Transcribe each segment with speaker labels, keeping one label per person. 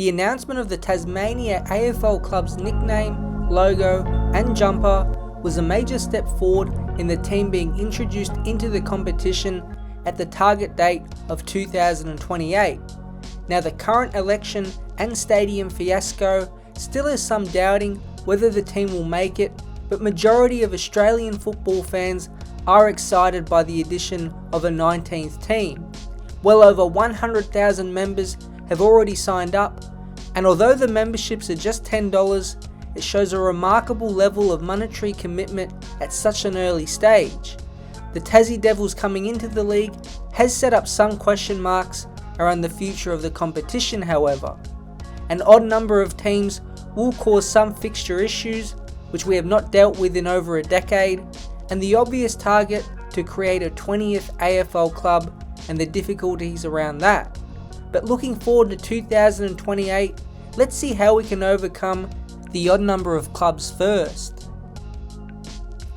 Speaker 1: The announcement of the Tasmania AFL club's nickname, logo and jumper was a major step forward in the team being introduced into the competition at the target date of 2028. Now the current election and stadium fiasco still has some doubting whether the team will make it, but majority of Australian football fans are excited by the addition of a 19th team. Well over 100,000 members have already signed up, and although the memberships are just $10, it shows a remarkable level of monetary commitment at such an early stage. The Tassie Devils coming into the league has set up some question marks around the future of the competition, however. An odd number of teams will cause some fixture issues, which we have not dealt with in over a decade, and the obvious target to create a 20th AFL club and the difficulties around that. But looking forward to 2028, let's see how we can overcome the odd number of clubs first.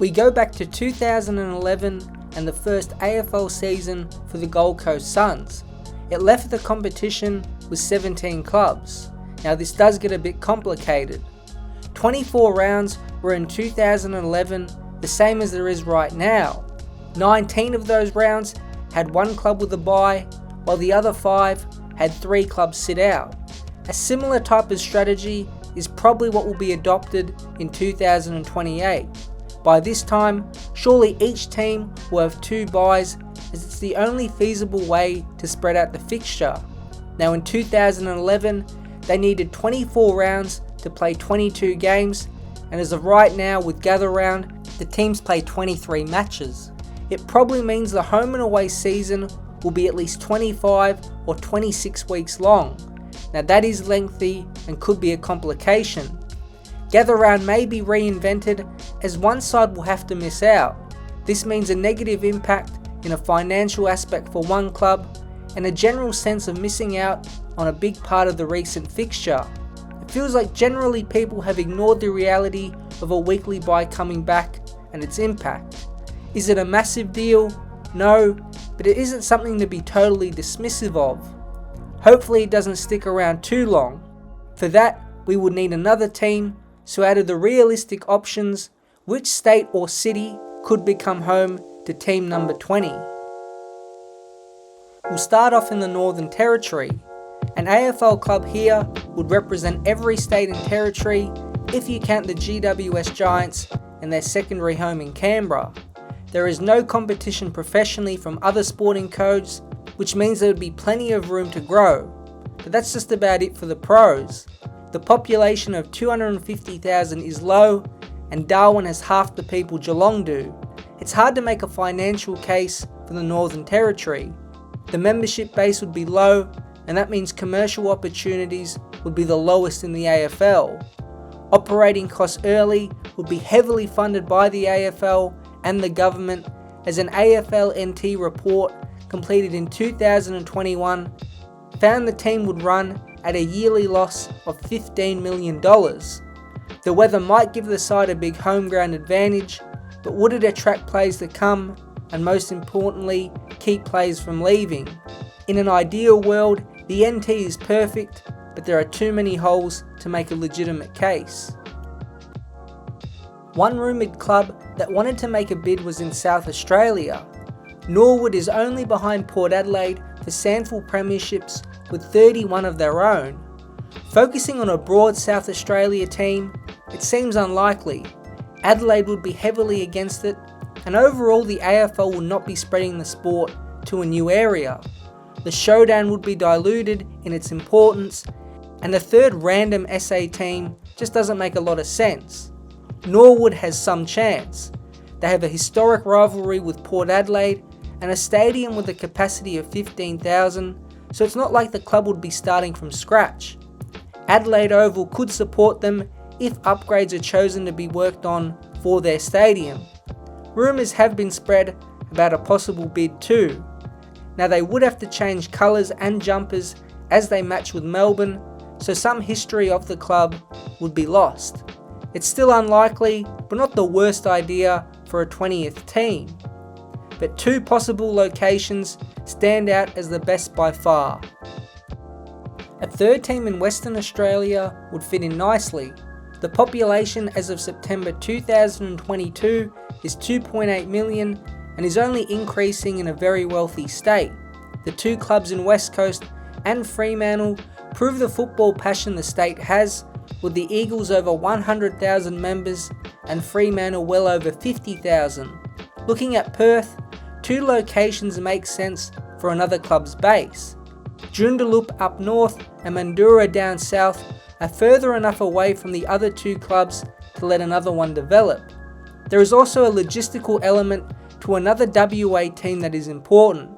Speaker 1: We go back to 2011 and the first AFL season for the Gold Coast Suns. It left the competition with 17 clubs. Now this does get a bit complicated. 24 rounds were in 2011, the same as there is right now. 19 of those rounds had one club with a bye, while the other 5 had 3 clubs sit out. A similar type of strategy is probably what will be adopted in 2028. By this time, surely each team will have 2 byes, as it's the only feasible way to spread out the fixture. Now in 2011, they needed 24 rounds to play 22 games, and as of right now with Gather Round, the teams play 23 matches. It probably means the home and away season will be at least 25 or 26 weeks long. Now that is lengthy and could be a complication. Gather Round may be reinvented, as one side will have to miss out. This means a negative impact in a financial aspect for one club and a general sense of missing out on a big part of the recent fixture. It feels like generally people have ignored the reality of a weekly bye coming back and its impact. Is it a massive deal? No, but it isn't something to be totally dismissive of. Hopefully it doesn't stick around too long. For that, we would need another team, so out of the realistic options, which state or city could become home to team number 20? We'll start off in the Northern Territory. An AFL club here would represent every state and territory if you count the GWS Giants and their secondary home in Canberra. There is no competition professionally from other sporting codes, which means there would be plenty of room to grow. But that's just about it for the pros. The population of 250,000 is low, and Darwin has half the people Geelong do. It's hard to make a financial case for the Northern Territory. The membership base would be low, and that means commercial opportunities would be the lowest in the AFL. Operating costs early would be heavily funded by the AFL and the government, as an AFL NT report completed in 2021 found the team would run at a yearly loss of $15 million. The weather might give the side a big home ground advantage, but would it attract players to come, and most importantly, keep players from leaving? In an ideal world, the NT is perfect, but there are too many holes to make a legitimate case. One rumoured club that wanted to make a bid was in South Australia. Norwood is only behind Port Adelaide for SANFL premierships with 31 of their own. Focusing on a broad South Australia team, it seems unlikely. Adelaide would be heavily against it, and overall the AFL will not be spreading the sport to a new area. The showdown would be diluted in its importance, and the third random SA team just doesn't make a lot of sense. Norwood has some chance. They have a historic rivalry with Port Adelaide and a stadium with a capacity of 15,000, so it's not like the club would be starting from scratch. Adelaide Oval could support them if upgrades are chosen to be worked on for their stadium. Rumours have been spread about a possible bid too. Now they would have to change colours and jumpers as they match with Melbourne, so some history of the club would be lost. It's still unlikely, but not the worst idea for a 20th team. But 2 possible locations stand out as the best by far. A third team in Western Australia would fit in nicely. The population as of September 2022 is 2.8 million and is only increasing in a very wealthy state. The two clubs in West Coast and Fremantle prove the football passion the state has, with the Eagles over 100,000 members and Fremantle well over 50,000. Looking at Perth, two locations make sense for another club's base. Joondalup up north and Mandurah down south are further enough away from the other two clubs to let another one develop. There is also a logistical element to another WA team that is important.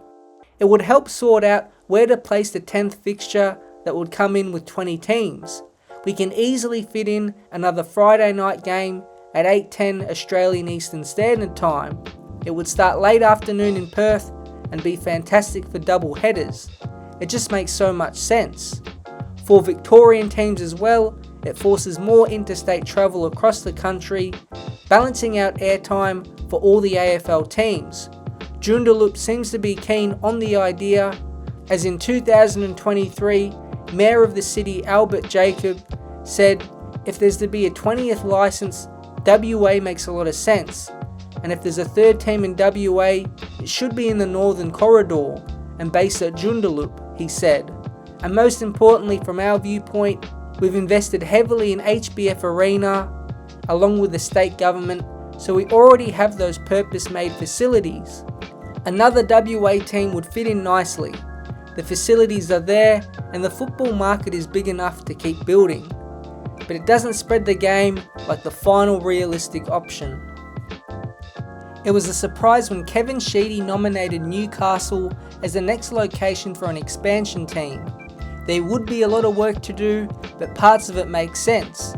Speaker 1: It would help sort out where to place the 10th fixture that would come in with 20 teams. We can easily fit in another Friday night game at 8:10 Australian Eastern Standard Time. It would start late afternoon in Perth and be fantastic for double headers. It just makes so much sense. For Victorian teams as well, it forces more interstate travel across the country, balancing out airtime for all the AFL teams. Joondalup seems to be keen on the idea, as in 2023, Mayor of the city Albert Jacob said, if there's to be a 20th licence, WA makes a lot of sense, and if there's a third team in WA, it should be in the Northern Corridor and based at Joondalup, he said. And most importantly from our viewpoint, we've invested heavily in HBF Arena along with the state government, so we already have those purpose-made facilities. Another WA team would fit in nicely. The facilities are there and the football market is big enough to keep building, but it doesn't spread the game like the final realistic option. It was a surprise when Kevin Sheedy nominated Newcastle as the next location for an expansion team. There would be a lot of work to do, but parts of it make sense.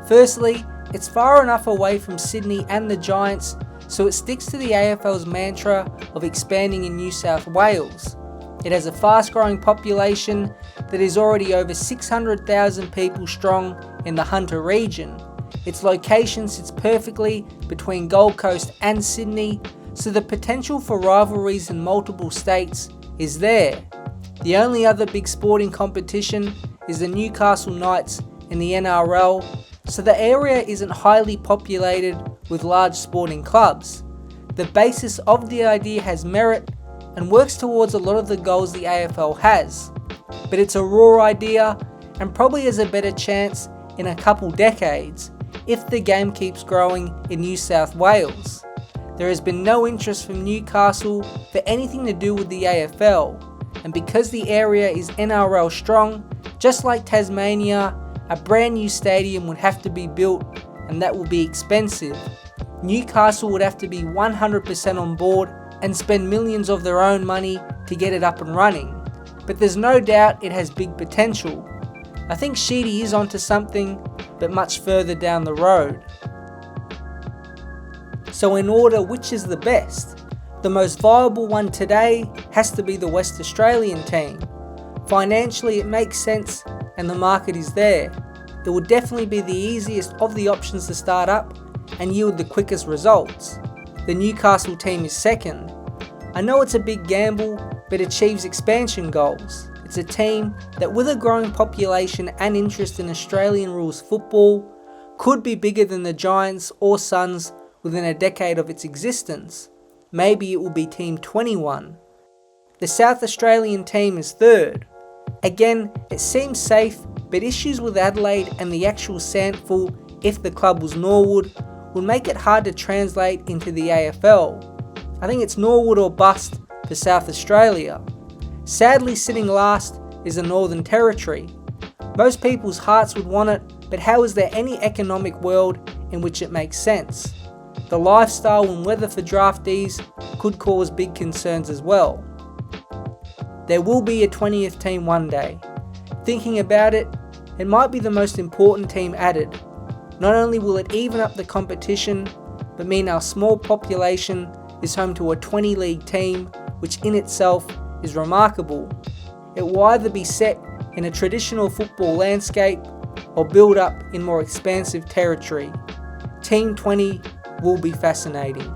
Speaker 1: Firstly, it's far enough away from Sydney and the Giants, so it sticks to the AFL's mantra of expanding in New South Wales. It has a fast-growing population that is already over 600,000 people strong in the Hunter region. Its location sits perfectly between Gold Coast and Sydney, so the potential for rivalries in multiple states is there. The only other big sporting competition is the Newcastle Knights in the NRL, so the area isn't highly populated with large sporting clubs. The basis of the idea has merit and works towards a lot of the goals the AFL has, but it's a raw idea and probably has a better chance in a couple decades if the game keeps growing in New South Wales. There has been no interest from Newcastle for anything to do with the AFL, and because the area is NRL strong, just like Tasmania, a brand new stadium would have to be built and that will be expensive. Newcastle would have to be 100% on board and spend millions of their own money to get it up and running. But there's no doubt it has big potential. I think Sheedy is onto something, but much further down the road. So in order, which is the best? The most viable one today has to be the West Australian team. Financially it makes sense and the market is there. It would definitely be the easiest of the options to start up and yield the quickest results. The Newcastle team is second. I know it's a big gamble, but achieves expansion goals. It's a team that, with a growing population and interest in Australian rules football, could be bigger than the Giants or Suns within a decade of its existence. Maybe it will be Team 21. The South Australian team is third. Again, it seems safe, but issues with Adelaide and the actual SANFL, if the club was Norwood, would make it hard to translate into the AFL. I think it's Norwood or bust for South Australia. Sadly, sitting last is the Northern Territory. Most people's hearts would want it, but how is there any economic world in which it makes sense? The lifestyle and weather for draftees could cause big concerns as well. There will be a 20th team one day. Thinking about it, it might be the most important team added. Not only will it even up the competition, but mean our small population is home to a 20-league team, which in itself is remarkable. It will either be set in a traditional football landscape or build up in more expansive territory. Team 20 will be fascinating.